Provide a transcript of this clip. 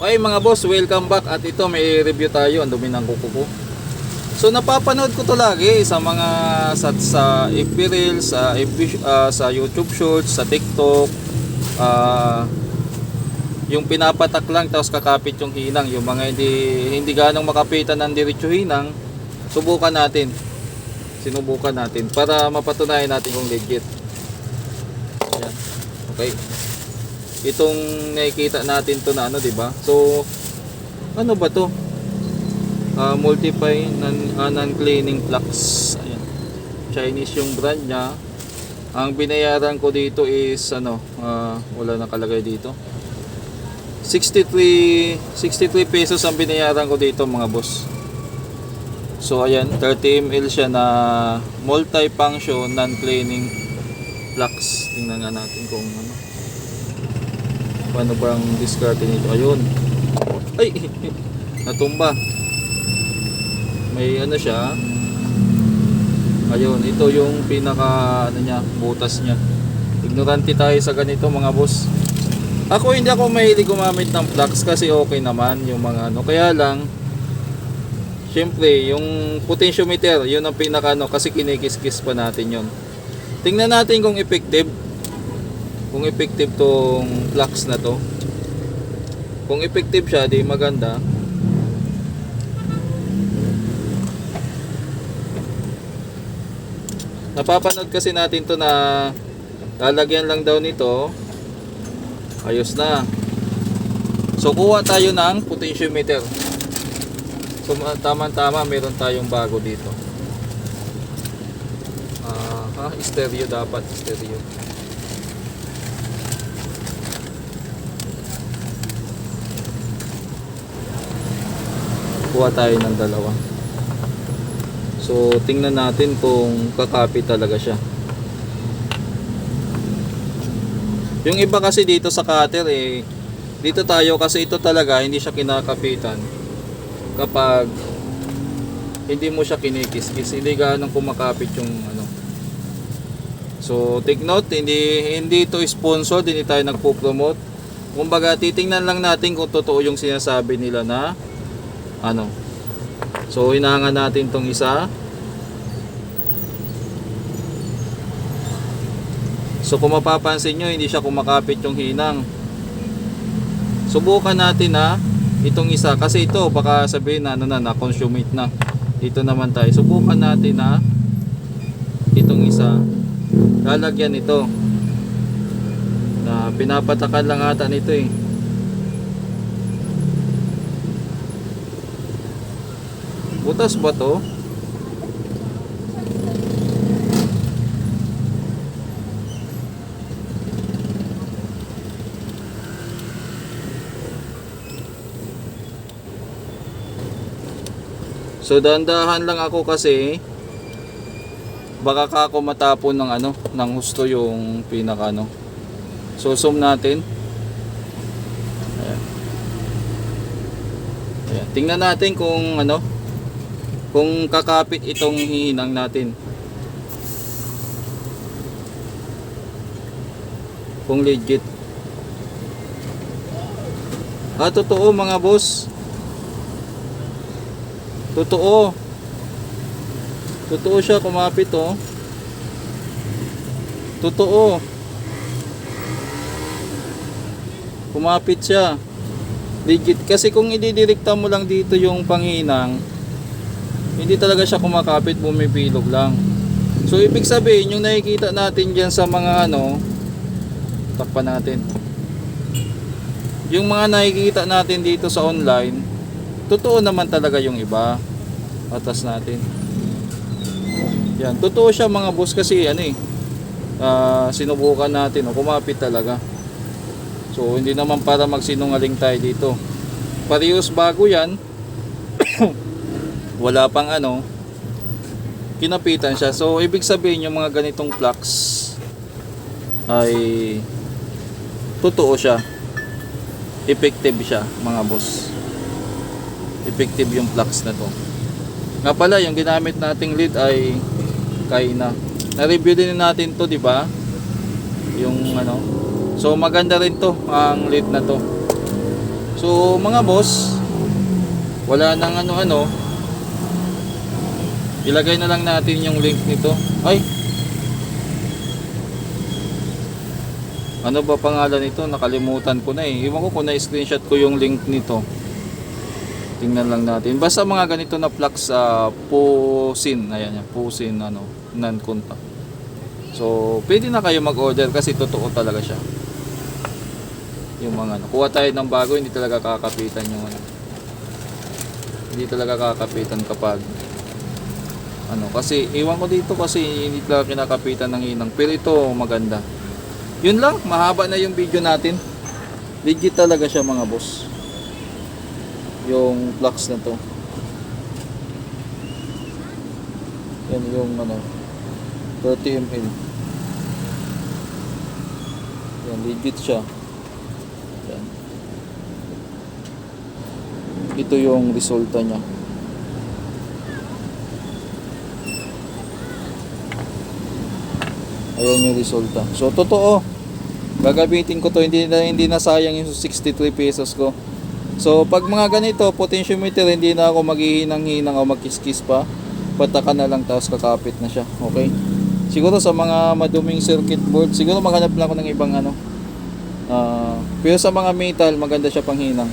Okay mga boss, welcome back. At ito may review tayo. Ang dumi ng kuko ko. So napapanood ko to lagi sa mga sa FB Reels, sa sa YouTube Shorts, sa TikTok. Yung pinapatak lang tapos kakapit yung hinang. Yung mga hindi ganong makapitan ng diretso hinang, subukan natin. Sinubukan natin para mapatunayan natin kung legit. Ayan. Okay. Itong nakikita natin to na ano, 'di ba? So ano ba to? Multiply non-cleaning flux. Ayan. Chinese yung brand niya. Ang binayaran ko dito is ano, wala nakalagay dito. 63 pesos ang binayaran ko dito mga boss. So ayan, 30 ml siya na multi-function non-cleaning flux. Tingnan nga natin kung ano. Paano bang discard nito? Ayun. Ay, natumba. May ano siya. Ayun, ito yung pinaka ano niya, butas niya. Ignorante tayo sa ganito mga boss. Hindi ako mahilig gumamit ng flux kasi okay naman yung mga ano. Kaya lang syempre, yung potentiometer, yun ang pinaka ano kasi kinikis-kis pa natin yun. Tingnan natin kung effective. Kung effective tong flux na to. Kung effective siya, di maganda. Napapanood kasi natin to na lalagyan lang daw nito, ayos na. So kuha tayo ng potentiometer. So tama-tama meron tayong bago dito. Stereo dapat, stereo. Kuha tayo ng dalawa. So tingnan natin kung kakapit talaga siya. Yung iba kasi dito sa cutter dito tayo kasi ito talaga hindi siya kinakapitan kapag hindi mo siya kinikis-kis, hindi gaano kumakapit yung ano. So take note, hindi ito sponsored, hindi tayo nagpo-promote. Kumbaga titingnan lang natin kung totoo yung sinasabi nila na ano. So hinahangan natin tong isa. So kung mapapansin nyo, hindi siya kumakapit yung hinang. Subukan natin na itong isa kasi ito baka sabihin na na-consume na. Dito naman tayo. Subukan natin na itong isa. Lalagyan ito. Na pinapatakan lang ata nito eh. Butas ba to? So dahan-dahan lang ako kasi baka ka ako matapon ng ano, ng husto yung pinaka ano. So zoom natin. Ayan. Ayan. Tingnan natin kung ano, kung kakapit itong hihinang natin. Kung legit. Totoo mga boss. Totoo. Totoo siya, kumapit oh. Totoo. Kumapit siya. Legit. Kasi kung ididirekta mo lang dito yung panghinang, hindi talaga siya kumakapit, bumipilog lang. So ibig sabihin, yung nakikita natin dyan sa mga ano, takpan natin. Yung mga nakikita natin dito sa online, totoo naman talaga yung iba. Atas natin. Yan, totoo siya mga boss kasi ano sinubukan natin, kumapit talaga. So hindi naman para magsinungaling tayo dito. Parehas bago yan. Wala pang ano, kinapitan siya. So ibig sabihin yung mga ganitong flux ay totoo siya. Effective siya mga boss. Effective yung flux na to. Nga pala yung ginamit nating lead ay Kaina. Na-review din natin to, di ba? Yung ano. So maganda rin to ang lead na to. So mga boss, wala nang ano-ano, ilagay na lang natin yung link nito. Ay, ano ba pangalan nito? Nakalimutan ko na eh. Iwan ko kung na-screenshot ko yung link nito. Tingnan lang natin. Basta mga ganito na flux, Pusin. Ayan yan, Pusin non-contact. So, pwede na kayo mag-order kasi totoo talaga siya. Yung mga kuha tayo ng bago, hindi talaga kakapitan yung Hindi talaga kakapitan kapag kasi iwan ko dito kasi hindi talaga kinakapitan ng hinang. Pero ito maganda. Yun lang, mahaba na yung video natin. Legit talaga siya mga boss. Yung flux na to. Yan yung 30 ml. Yan, legit siya. Yan. Ito yung resulta niya. Ayan yung resulta. So totoo. Gagamitin ko to, hindi na sayang yung 63 pesos ko. So pag mga ganito, potentiometer, hindi na ako maghihinang-hinang o magkiskis pa. Pataka na lang tapos kakapit na siya. Okay? Siguro sa mga maduming circuit board, siguro maghanap lang ako ng ibang pero sa mga metal, maganda siya panghinang.